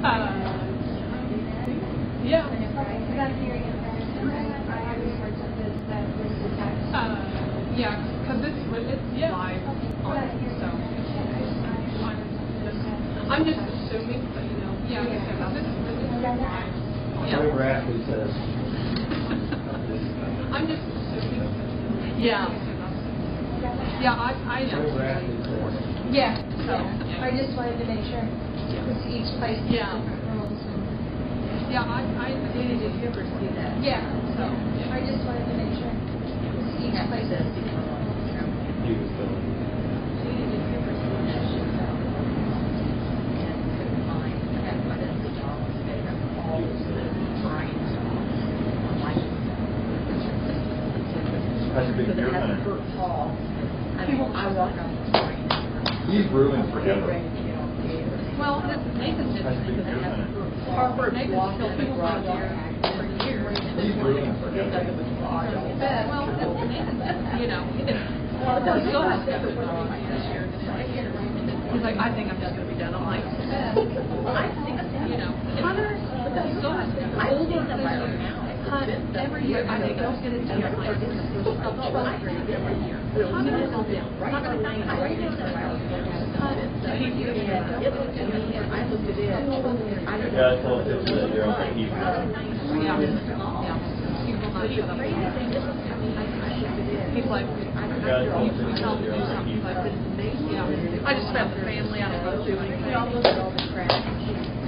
Yeah. Yeah, because it's live on, so I'm just assuming, but yeah, because it's live. Whatever Ashley says. I'm just assuming. Yeah. Yeah, I know. Whatever Ashley says. Yeah. So, I just wanted to make sure, because each place has Yeah. different rules. Yeah, I did you ever see that? Yeah. So, I just wanted to make sure, because each place has different rules. He was telling me. That's a big deer hunter. I walk on the train. He's ruined forever. well, Nathan did That's a big deer hunter. Harvard. Nathan killed big rock deer for years. He's ruined forever. Well, Nathan, he still has to go to this year. He's like, I think I'm just going to be done. I'm like, Hunter still has to go. Hunt every year. I think he'll get it done. Like, every year. Hunt it all down. Not going to hunt. Yeah, I told him that you're on the heat. Yeah. He will not shut up. He's like, we tell him to do something. He's like, yeah. I just found the family. I don't know do anything.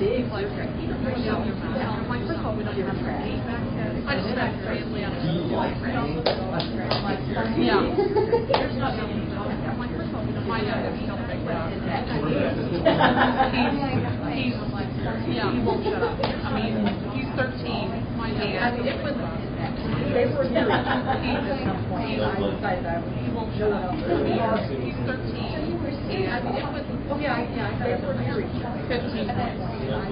He's like, I'm like, first of all, we don't have to eat back yet. I just found the family. I don't know do anything. I'm like, yeah. There's not going to be I'm like, first of all, we don't mind that. He don't make that. Yeah, he won't shut up. I mean, he's 13. My dad. It was. They were here. He won't shut up. He's 13. And it was. They were here. 15.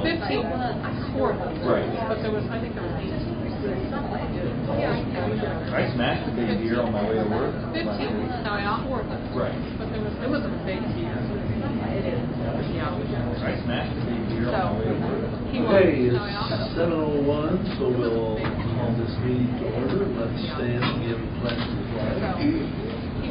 15 was horrible. Right. But there was, I think there was 18. I smashed a big deer on my way to work. 15. No, not horrible. Right. But it was a big deer. Yeah. I smashed a big deer on my way to work. Okay, it's 7:01, so we'll call this meeting to order. Let's stand and give a pledge of the flag.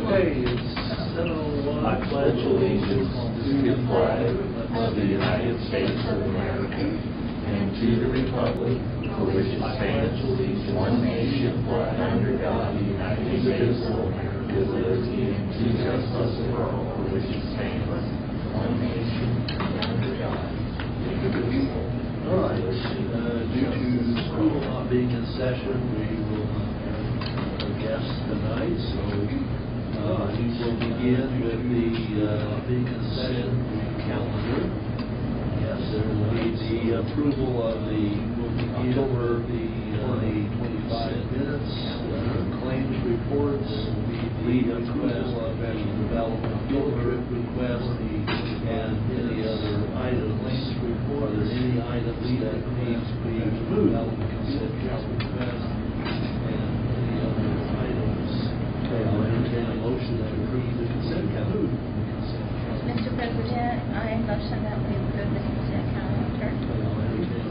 Okay, it's 7:01. I pledge allegiance to the flag of the United States of America and to the republic for which it stands, one nation, under God, United States of America, with liberty and justice for all, for which it stands, one nation, under God, indivisible. All right, due to school not being in session, we will not have a guest tonight, so we will begin with the being in session calendar. Yes, there will be the approval of the October 2025 minutes, claims reports, the approval of the development field trip request, and any other items. Are there any items that needs to be removed out of the consent calendar request, and any other items? Okay, I'll entertain a motion to approve the consent calendar. Mr. President, I motion that we approve the consent calendar.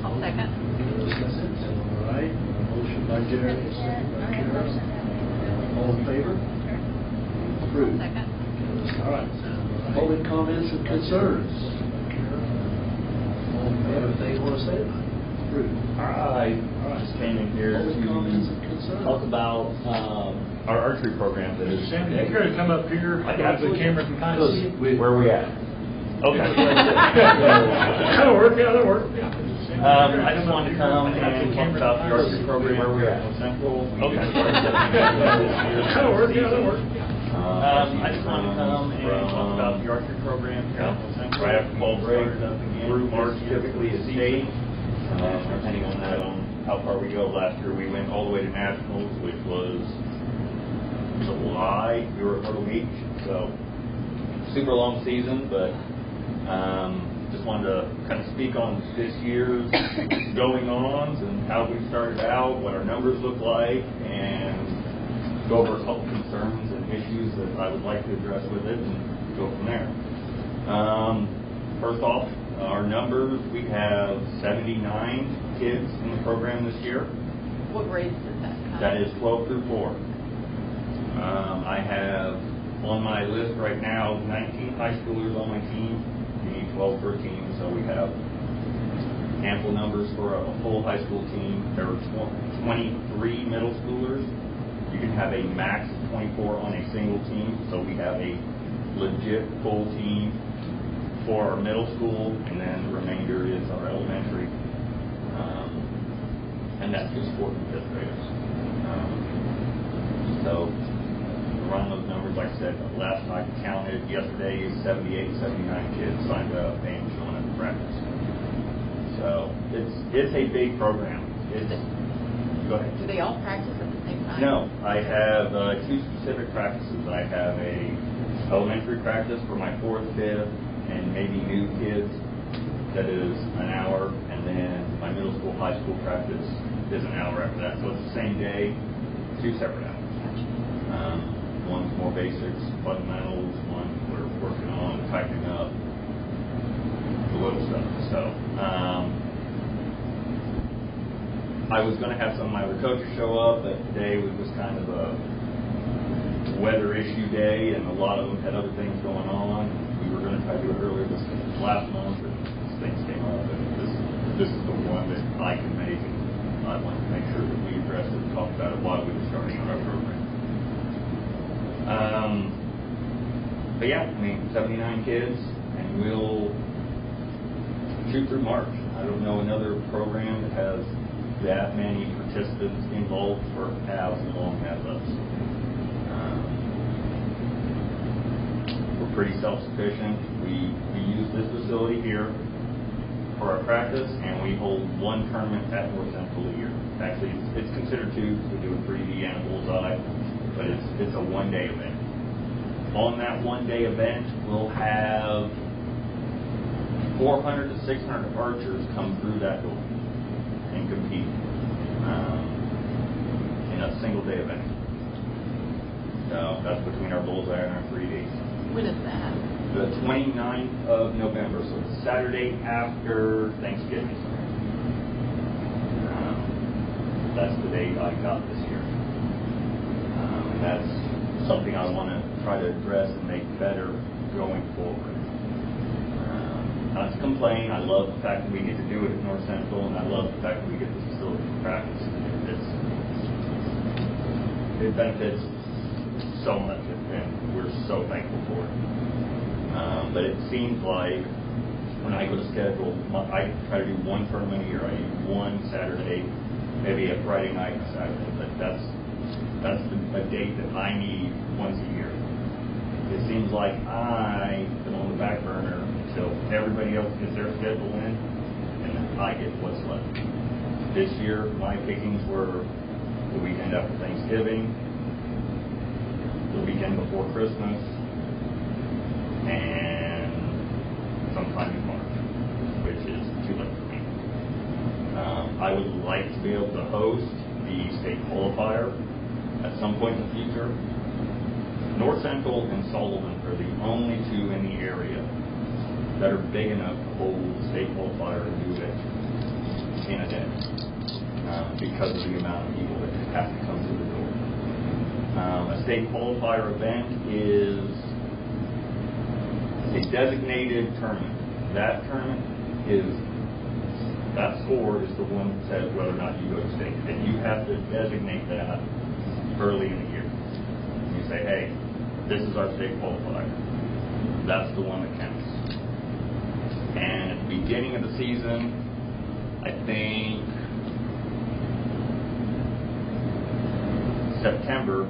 I'll second. All right, a motion by Jerry. President, I motion that we approve the All in favor? Approved. Second. All right. Public comments and concerns. Anything you want to say? Approved. I just came in here Public comments and to concerns. talk about our archery program that is. Sam, you could come up here, I have the camera can kind of see it. Where are we at? Okay. That'll work, yeah, that'll work. I just wanted to come and talk about the archery program. Where we're at. Central. Okay. That'll work, yeah, that'll work. I just wanted to come and talk about the archery program here at Central. Right after fall break, through March typically is state. Depending on that, on how far we go. Last year we went all the way to nationals, which was July. We were at Myrtle Beach, so super long season, but just wanted to kind of speak on this year's going-ons and how we started out, what our numbers look like, and go over a couple concerns and issues that I would like to address with it and go from there. First off, our numbers, we have 79 kids in the program this year. What grades is that? That is 12 through 4. I have on my list right now 19 high schoolers on my team. We need 12 per team, so we have ample numbers for a full high school team. There are 23 middle schoolers. You can have a max of 24 on a single team, so we have a legit full team for our middle school, and then the remainder is our elementary, and that's just 4th and 5th graders. So around those numbers, like I said, last night counted, yesterday 78, 79 kids signed up and showing up to practice. So it's a big program. Go ahead. Do they all practice at the same time? No, I have 2 specific practices. I have a elementary practice for my 4th, 5th, and maybe new kids. That is an hour, and then my middle school, high school practice is an hour after that. So it's the same day, 2 separate hours. One's more basics, fundamentals. One we're working on tightening up the little stuff. So I was going to have some of my other coaches show up, but today was just kind of a weather issue day, and a lot of them had other things going on. We were going to try to do it earlier this last month, but things came up, and this is the one that I can make, and I wanted to make sure that we addressed it and talked about it while we were starting on our program. But yeah, I mean, 79 kids, and we'll shoot through March. I don't know another program that has that many participants involved for as long as us. We're pretty self-sufficient. We use this facility here for our practice, and we hold 1 tournament at North Central a year. Actually, it's considered 2 because we do a 3D and a bullseye, but it's a 1-day event. On that 1-day event, we'll have 400 to 600 archers come through that door and compete in a single-day event. So that's between our bullseye and our 3D. When is that? The 29th of November, so it's Saturday after Thanksgiving. That's the date I got this year. And that's something I want to try to address and make better going forward. Not to complain, I love the fact that we get to do it at North Central, and I love the fact that we get the facility for practice. It benefits so much, and we're so thankful for it. But it seems like when I go to schedule, I try to do 1 tournament a year. I do 1 Saturday, maybe a Friday night and Saturday, but that's a date that I need once a year. It seems like I am on the back burner until everybody else gets their schedule in, and then I get what's left. This year, my pickings were the weekend after Thanksgiving, the weekend before Christmas, and sometime in March, which is too late for me. I would like to be able to host the state qualifier at some point in the future. North Central and Sullivan are the only 2 in the area that are big enough to hold the state qualifier and do it in a day because of the amount of people that have to come through the door. A state qualifier event is a designated tournament. That tournament that score is the one that says whether or not you go to state. And you have to designate that early in the year. You say, hey, this is our state qualifier. That's the one that counts. And at the beginning of the season, I think September,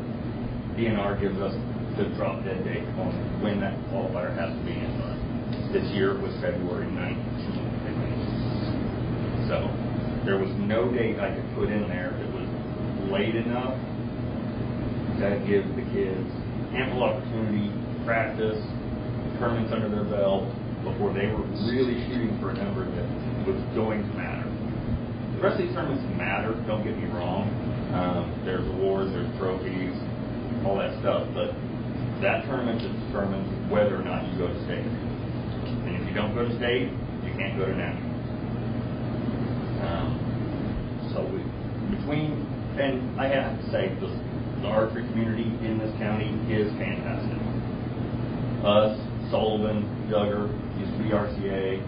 DNR gives us the drop dead date on when that qualifier has to be in by. This year it was February 19th. So there was no date I could put in there that was late enough to give the kids ample opportunity to practice, tournaments under their belt, before they were really shooting for a number that was going to matter. The rest of these tournaments matter, don't get me wrong. There's awards, there's trophies, all that stuff, but that tournament just determines whether or not you go to state. And if you don't go to state, you can't go to national. And I have to say, the archery community in this county is fantastic. Us, Sullivan, Duggar, used to be RCA.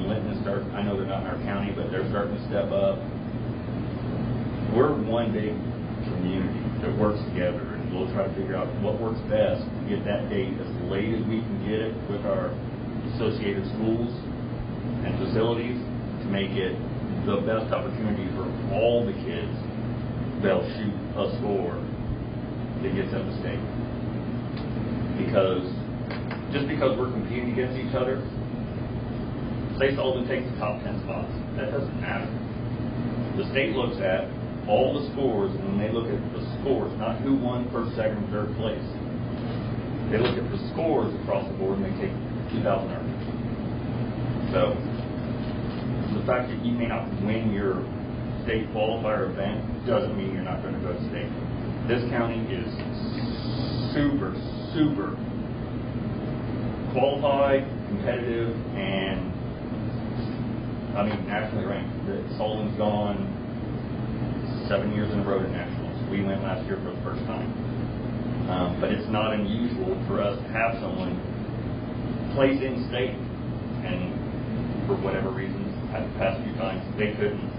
Linton is starting, I know they're not in our county, but they're starting to step up. We're one big community that works together, and we'll try to figure out what works best to get that date as late as we can get it with our associated schools and facilities to make it the best opportunity for all the kids they'll shoot a score that gets them to state. Because just because we're competing against each other, say Sullivan takes the top 10 spots, that doesn't matter. The state looks at all the scores, and when they look at the scores, not who won first, second, and third place, they look at the scores across the board and they take 2,000 earners. So the fact that you may not win your state qualifier event doesn't mean you're not going to go to state. This county is super, super qualified, competitive, and I mean nationally ranked. Sullivan's gone 7 years in a row to nationals. We went last year for the first time. But it's not unusual for us to have someone place in state, and for whatever reasons, at the past few times, they couldn't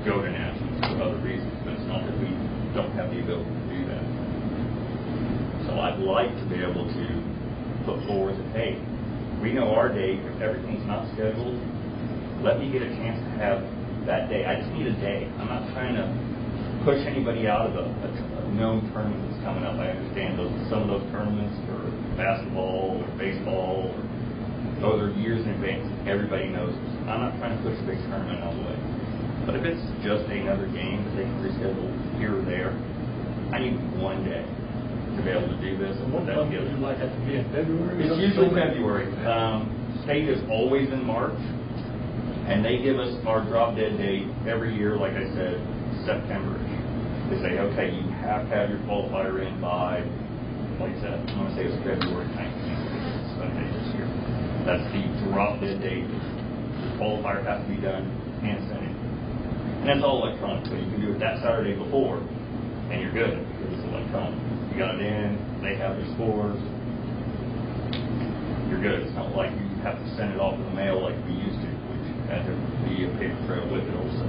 go to nationals for other reasons, but it's not that we don't have the ability to do that. So I'd like to be able to put forward that, hey, we know our date, if everything's not scheduled, let me get a chance to have that day. I just need a day. I'm not trying to push anybody out of a known tournament that's coming up. I understand some of those tournaments for basketball or baseball, or those are years in advance. Everybody knows. I'm not trying to push a big tournament out of the way. But if it's just another game that they can reschedule here or there, I need one day to be able to do this. And What month would you like that to be, in February? It's usually February. State is always in March, and they give us our drop dead date every year, like I said, September-ish. They say, okay, you have to have your qualifier in by, like I said, I'm going to say it's February 19th, Sunday this year. That's the drop dead date. The qualifier has to be done and sent in. And that's all electronic, so you can do it that Saturday before, and you're good, because it's electronic. You got it in, they have their scores, you're good. It's not like you have to send it off in the mail like we used to, which had to be a paper trail with it also.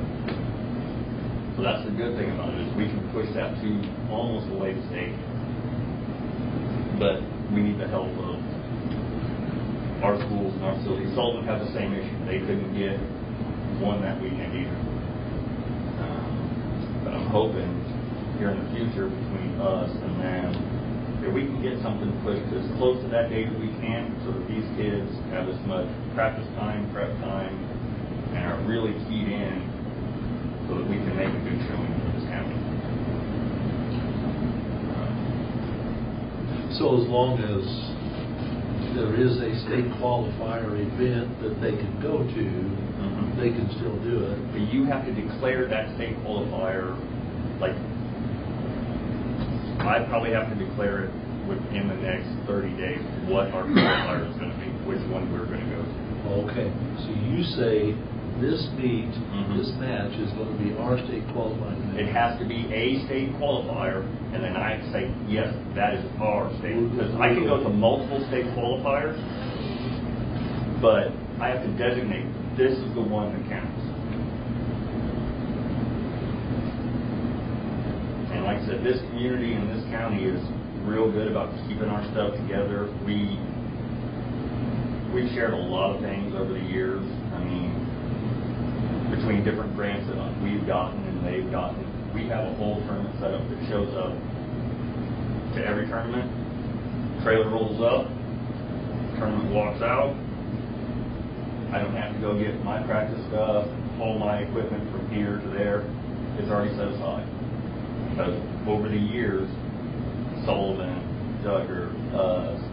So that's the good thing about it, is we can push that to almost a late state. But we need the help of our schools and our facilities. Sullivan had the same issue. They couldn't get one that weekend either. But I'm hoping here in the future between us and them that we can get something pushed as close to that date as we can, so that these kids have as much practice time, prep time, and are really keyed in, so that we can make a good showing for this county. So as long as there is a state qualifier event that they can go to, they can still do it. But you have to declare that state qualifier, like, I probably have to declare it within the next 30 days what our qualifier is going to be, which one we're going to go to. Okay, so you say this meet, this match is going to be our state qualifying match. It has to be a state qualifier, and then I say, yes, that is our state. Because I can go to multiple state qualifiers, but I have to designate this is the one that counts. And like I said, this community and this county is real good about keeping our stuff together. We've shared a lot of things over the years. I mean, between different grants that we've gotten and they've gotten, we have a whole tournament set up that shows up to every tournament. Trailer rolls up, tournament walks out. I don't have to go get my practice stuff, haul my equipment from here to there. It's already set aside. Because over the years, Sullivan, Duggar,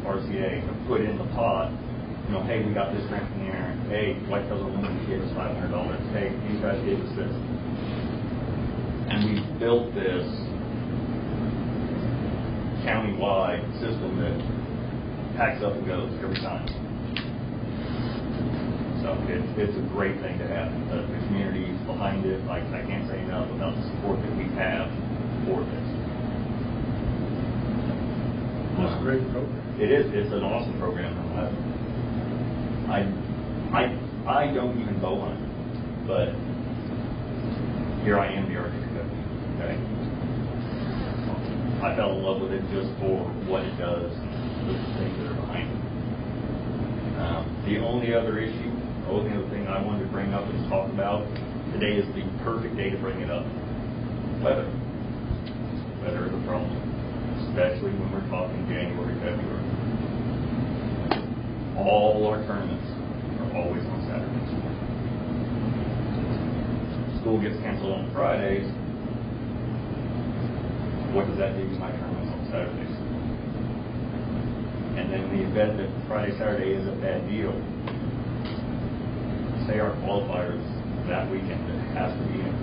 RCA have put in the pot, you know, hey, we got this grant from the air. Hey, White Tails Unlimited gave us $500. Hey, these guys gave us this. And we built this county-wide system that packs up and goes every time. So it's a great thing to have. The community is behind it. Like, I can't say enough about the support that we have for this. That's a great program. It is. It's an awesome program. I don't even bow hunt, but here I am, the Arctic Coyote. Okay. I fell in love with it just for what it does, the things that are behind it. The only other thing I wanted to bring up and talk about today is the perfect day to bring it up. Weather. Weather is a problem, especially when we're talking January, February. All our tournaments are always on Saturdays. School gets canceled on Fridays. What does that do to my tournaments on Saturdays? And then the event that Friday, Saturday is a bad deal. Say our qualifiers that weekend, it has to be in.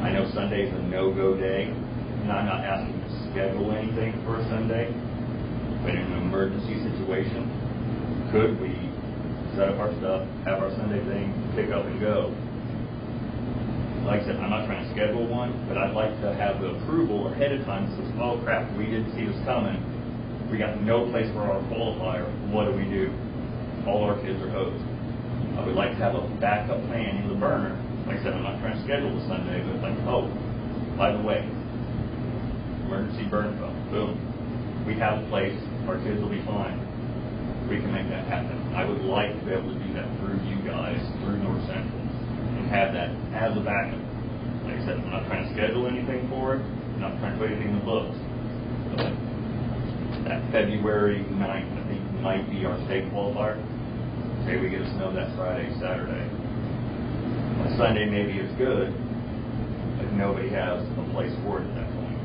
I know Sunday's a no-go day, and I'm not asking to schedule anything for a Sunday, but in an emergency situation, could we set up our stuff, have our Sunday thing, pick up and go? Like I said, I'm not trying to schedule one, but I'd like to have the approval ahead of time. Says, oh crap, we didn't see this coming. We got no place for our qualifier. What do we do? All our kids are hosed. I would like to have a backup plan in the burner. Like I said, I'm not trying to schedule the Sunday, but like, oh, by the way, emergency burn phone, boom. We have a place. Our kids will be fine. We can make that happen. I would like to be able to do that through you guys, through North Central, and have that as a backup. Like I said, I'm not trying to schedule anything for it. I'm not trying to put anything in the books. But that February 9th, I think, might be our state qualifier. Say we get a snow that Friday, Saturday. On Sunday, maybe it's good, but nobody has a place for it at that point.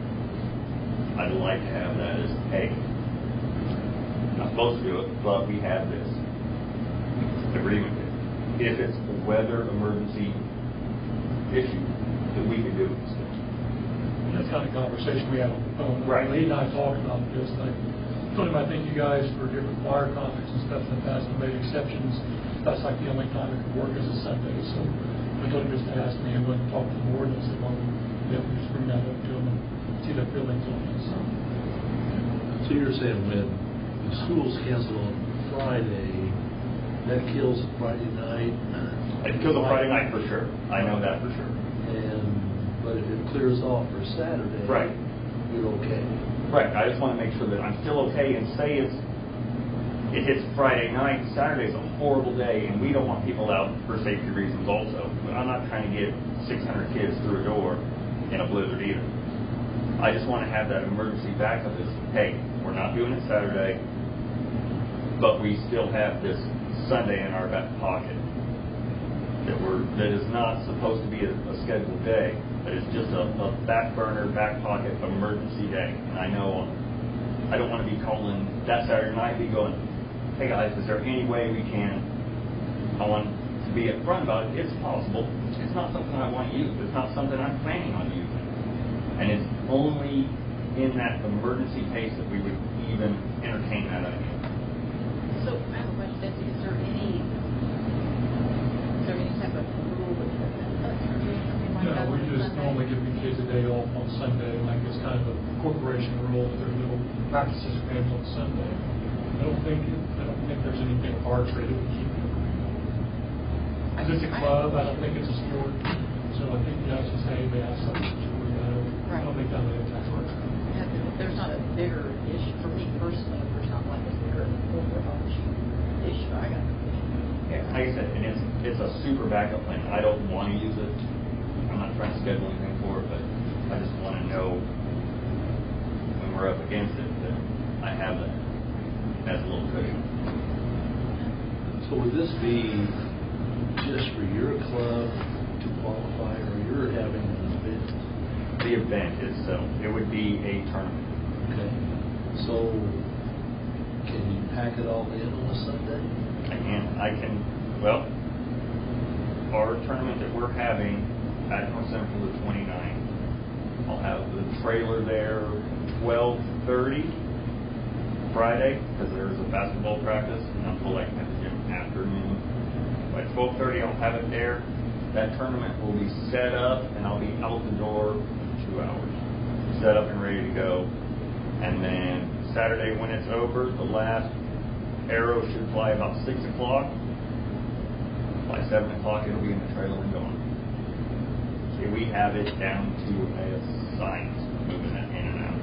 I'd like to have that as, hey, not supposed to do it, but we have this agreement. If it's a weather emergency issue, that we can do it still. That's the kind of conversation we had on the phone. Right. Lee and I talked about this. I told him I think you guys, for different choir conflicts and stuff in the past, have made exceptions. That's like the only time it could work is a Sunday. So I told him just to ask me and went and talk to the board and I said, well, yeah, we just bring that up to them and see their feelings on it. So you're saying when the school's canceled on Friday, that kills Friday night? It kills a Friday night for sure. I know that for sure. But if it clears off for Saturday, Right. you're okay. Right. I just want to make sure that I'm still okay. And say it hits Friday night, Saturday's a horrible day, and we don't want people out for safety reasons also. But I'm not trying to get 600 kids through a door in a blizzard either. I just want to have that emergency backup is, hey, we're not doing it Saturday, but we still have this Sunday in our back pocket that is not supposed to be a scheduled day, but it's just a back burner, back pocket emergency day. And I know I don't want to be calling that Saturday night, be going, hey guys, is there any way we can? I want to be upfront about it. It's possible. It's not something I want to use. It's not something I'm planning on using. And it's only in that emergency case that we would even entertain that idea. So I have a question, Betsy. Is there any type of rule with that? No, we just normally give the kids a day off on Sunday, like it's kind of a corporation rule that their little practices are games on Sunday. I don't think there's anything arbitrary that would keep it. It's a club. I don't think it's a sport. So I think the judges say they have something to worry about. I don't think that would impact archery. If there's not a bigger issue, for me personally, if there's not like a bigger overarching issue, I got no issue. Yeah, like I said, and it's a super backup plan. I don't want to use it. I'm not trying to schedule anything for it, but I just want to know when we're up against it that I have that as a little cushion. So would this be just for your club to qualify, or you're having an event? The event is it would be a tournament. Okay. So can you pack it all in on a Sunday? I can, well, our tournament that we're having at North Central is 29. I'll have the trailer there 12:30 Friday, because there's a basketball practice, and I'm collecting at the gym afternoon. By 12:30, I'll have it there. That tournament will be set up, and I'll be out the door 2 hours. Set up and ready to go. And then Saturday when it's over, the last arrow should fly about 6 o'clock. By 7 o'clock it'll be in the trailer and gone. See, we have it down to a science, moving it in and out.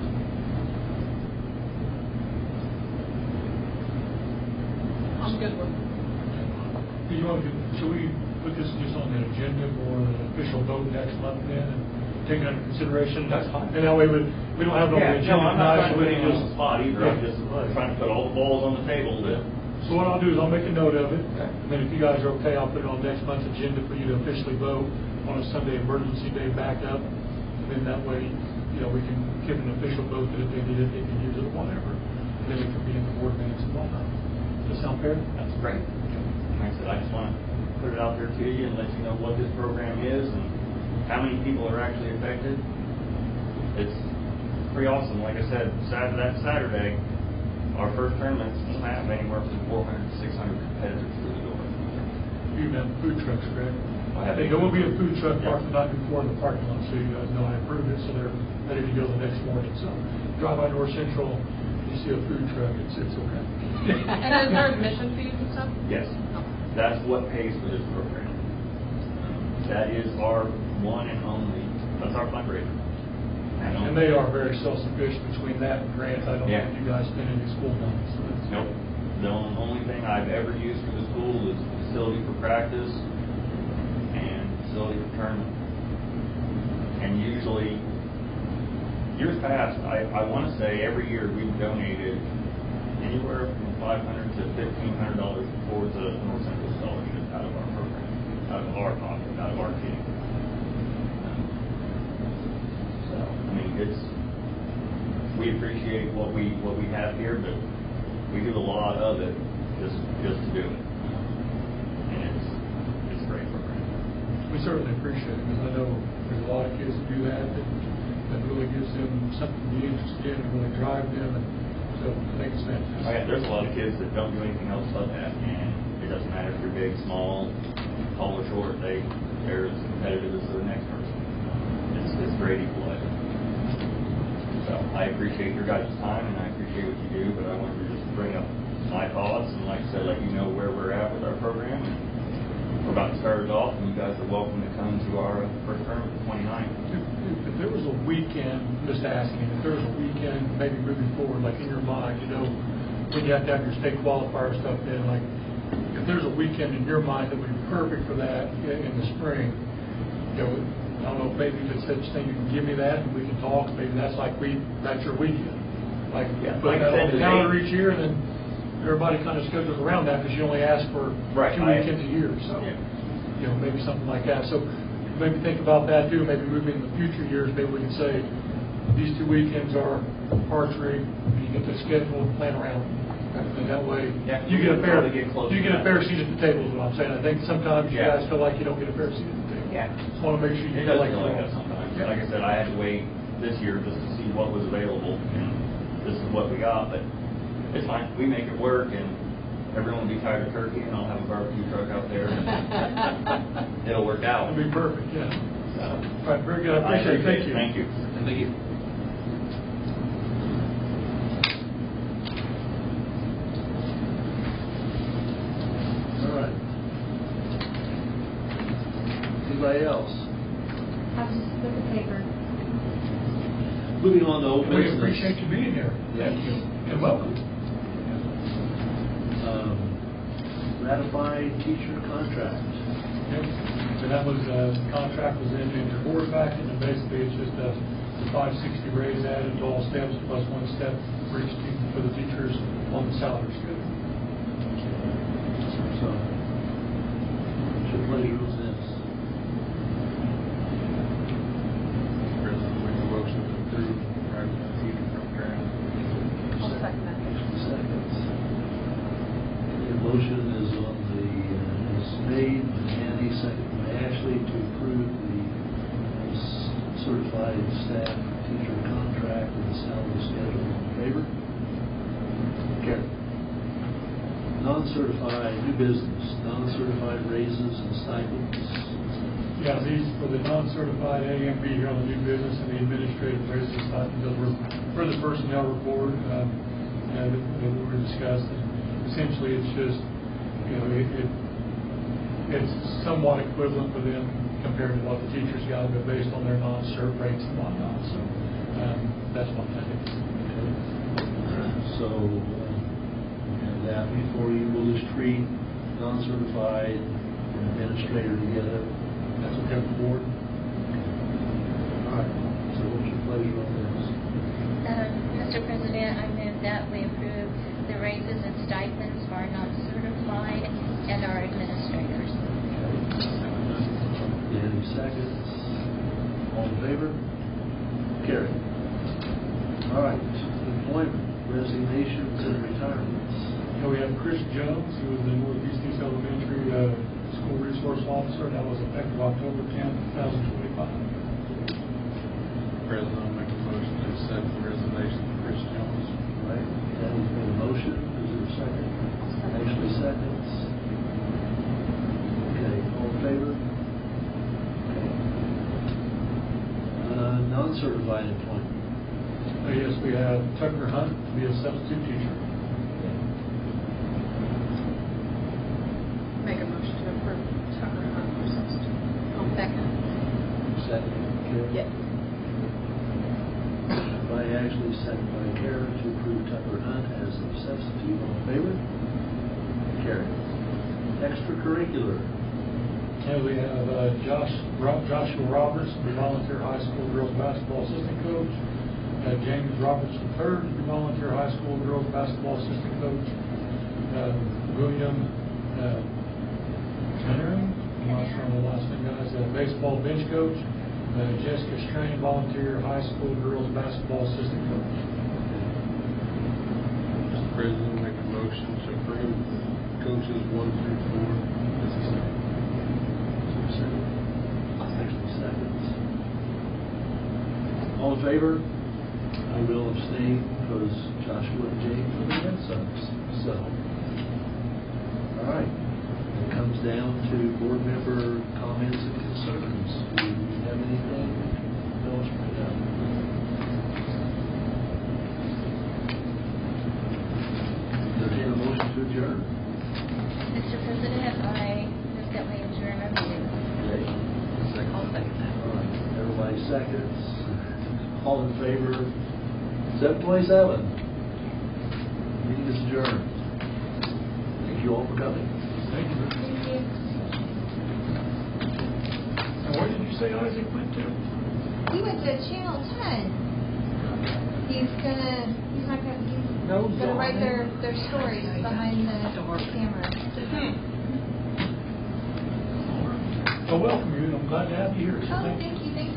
I'm good with it. Do you want to, should we put this just on the agenda for the official vote next month then, and take it under consideration? That's fine. And that way we don't have no agenda. No, I'm not trying to tonight, so put we it can on the spot either. I'm just trying to put all the balls on the table to. So what I'll do is I'll make a note of it, Okay. and then if you guys are okay, I'll put it on next month's agenda for you to officially vote on a Sunday emergency day backup. And then that way, you know, we can give an official vote that if they need it, they can use it or whatever. And then it can be in the board minutes and whatnot. Does that sound fair? That's great. Like I said, I just want to put it out there to you and let you know what this program is and how many people are actually affected. It's pretty awesome. Like I said, that Saturday, our first tournaments will have anywhere from 400 to 600 competitors through the door. You meant food trucks, correct? I have There will be a food truck Yeah. parked the night before in the parking lot, so you guys know I approved it, so they're ready to go the next morning. So drive by North Central, you see a food truck, it's okay. And is there admission fees and stuff? Yes. That's what pays for this program. That is our one and only, that's our fundraiser. And they are very self-sufficient between that and grants. I don't Yeah. think you guys spend any school money, so that's. Nope. The only thing I've ever used for the school is facility for practice and facility for tournament. And usually, years past, I want to say every year we've donated anywhere from $500 to $1,500 towards a North Central scholarship out of our program, out of our pocket, out of our team. So, I mean, we appreciate what we have here, but we do a lot of it just to do it. And it's a great program. We certainly appreciate it, because I know there's a lot of kids that do that, that really gives them something to be interested in and really drive them, and so I think it's fantastic. There's a lot of kids that don't do anything else but that, and it doesn't matter if you're big, small, tall or short, they're as competitive as the next person. It's great equalizer. So I appreciate your guys' time, and I appreciate what you do, but I wanted to just bring up my thoughts, and like I said, let you know where we're at with our program. And we're about to start it off, and you guys are welcome to come to our first tournament, the 29th. If there was a weekend, just asking, if there was a weekend, maybe moving forward, like in your mind, you know, when you have to have your state qualifier stuff in, like, if there's a weekend in your mind that would be perfect for that in the spring, you know, I don't know, maybe if it's such thing, you can give me that and we can talk, maybe that's your weekend. Like, put that on the calendar each year, and then everybody kind of schedules around that, because you only ask for 2 weekends a year, so, you know, maybe something like that. So maybe think about that too, maybe moving in the future years, maybe we can say, these 2 weekends are archery, and you get the schedule, plan around it. And that way, you get a fair seat at the table is what I'm saying. I think sometimes you guys feel like you don't get a fair seat at the table. Yeah. Just want to make sure you It feel does like feel like you're that sometimes. Yeah. Like I said, I had to wait this year just to see what was available, and this is what we got, but it's fine. We make it work, and everyone will be tired of turkey, and I'll have a barbecue truck out there. It'll work out. It'll be perfect, yeah. So, All right, very good. I appreciate it. Thank you. Thank you. All right. Anybody else? I'll just look at the paper. Moving on to old We business. appreciate you being here. Thank you, and welcome. Ratify teacher contract. Yep. So that was, contract was in your board packet, and basically it's just a $560 raise added to all steps, plus 1 step for each team, for the teachers on the salary schedule. So, what's your pleasure with this? Motion to approve teacher program. I'll second that. Seconds. The motion is on the, is made by Andy, second by Ashley, to approve the certified staff teacher contract and the salary schedule. All in favor? Carried. Non-certified, new business, non-certified raises and stipends. Yeah, these for the non-certified A and B here on the new business and the administrative raises and stipends, those were for the personnel report that we were discussing. Essentially, it's just, it's somewhat equivalent for them compared to what the teachers got, but based on their non-cert rates and whatnot. So that's what that is. So, that before you will just treat non-certified and administrator together. That's okay with the board. All right, so what's your pleasure on this? Mr. President, I move that we approve the raises and stipends for our non-certified and our administrators. Any seconds? All in favor? Carried. All right, employment, resignations, and retirements. So we have Chris Jones, who was the Northeast East Elementary School Resource Officer. That was effective October 10th, 2025. President, I'll make a motion to accept the resignation of Chris Jones. All right, that has been a motion. Is there a second? Ashley seconds. Okay, all in favor? Okay. Non-certified employment. Yes, we have Tucker Hunt to be a substitute teacher. Make a motion to approve Tucker Hunt for substitute. Second. Second, Karen? Yeah. By Ashley, second by Karen, to approve Tucker Hunt as a substitute. All in favor? Carried. Extracurricular. And we have Joshua Roberts, the volunteer high school girls basketball assistant coach. James Roberts III, the volunteer high school girls basketball assistant coach. William Tennering, I'm not sure on the last name, guys, baseball bench coach. Jessica Strain, volunteer high school girls basketball assistant coach. Mr. President, make a motion to approve coaches 1 through 4 as a second. Ashley seconds. All in favor? I will abstain because Joshua and James are the grandsons. So, all right. It comes down to board member comments and concerns. Do you have anything else right now? Entertain a motion to adjourn. Mr. President, I move that we adjourn our meeting. Okay. I'll second that. All right. Everybody seconds. All in favor? 7:27. Meeting is adjourned. Thank you all for coming. Thank you. And where did you say Isaac went to? He went to Channel 10. He's not gonna write their stories behind the camera. Well, welcome you, and I'm glad to have you here. So Oh, thank you. thank you.